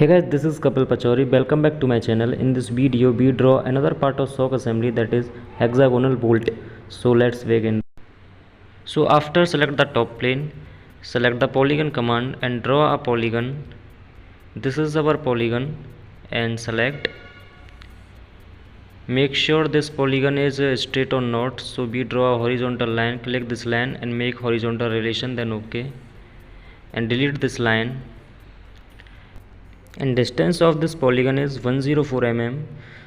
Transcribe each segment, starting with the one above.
Hey guys, this is Kapil Pachori. Welcome back to my channel. In this video we draw another part of sock assembly, that is hexagonal bolt. So let's begin. So after select the top plane, select the polygon command and draw a polygon. This is our polygon and select. Make sure this polygon is straight or not. So we draw a horizontal line. Click this line and make horizontal relation, then OK. And delete this line. And distance of this polygon is 104 mm.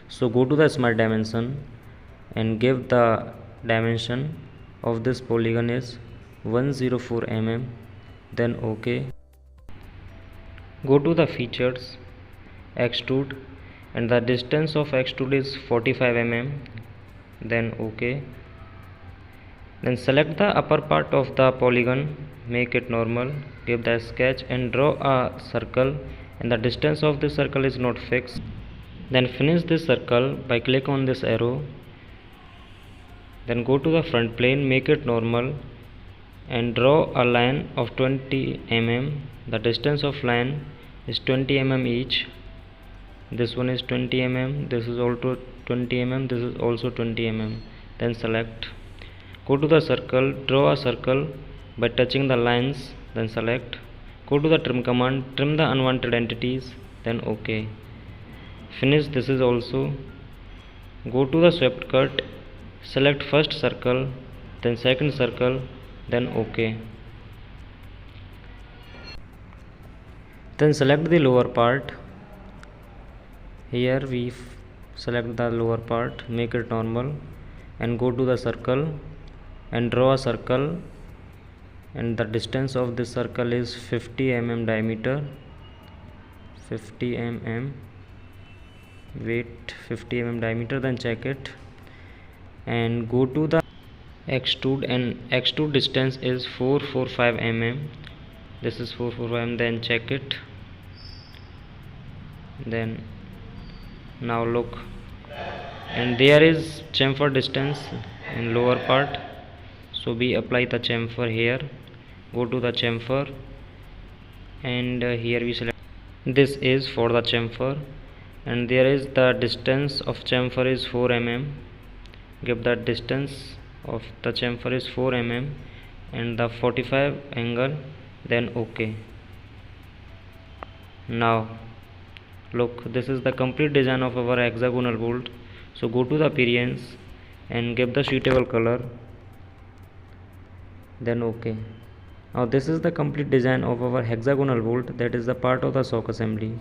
So go to the smart dimension and give the dimension of this polygon is 104 mm, then OK. Go to the features, extrude, and the distance of extrude is 45 mm, then OK. Then select the upper part of the polygon, make it normal, give the sketch and draw a circle, and the distance of this circle is not fixed. Then finish this circle by click on this arrow. Then go to the front plane, make it normal and draw a line of 20 mm. The distance of line is 20 mm each. This one is 20 mm, this is also 20 mm, this is also 20 mm. Then select. Go to the circle, draw a circle by touching the lines, then select. Go to the trim command, trim the unwanted entities, then OK. Finish this is also. Go to the swept cut, select first circle, then second circle, then OK. Then select the lower part. Here we select the lower part, make it normal and go to the circle and draw a circle, and the distance of this circle is 50 mm diameter. 50 mm, wait, 50 mm diameter, then check it and go to the extrude, and extrude distance is 445 mm. This is 445 mm, then check it. Then now look, and there is chamfer distance in lower part, so we apply the chamfer here. Go to the chamfer and here we select. This is for the chamfer, and there is the distance of chamfer is 4 mm. Give the distance of the chamfer is 4 mm and the 45 angle, then OK. Now look, this is the complete design of our hexagonal bolt. So go to the appearance and give the suitable color, then OK. Now this is the complete design of our hexagonal bolt, that is the part of the sock assembly.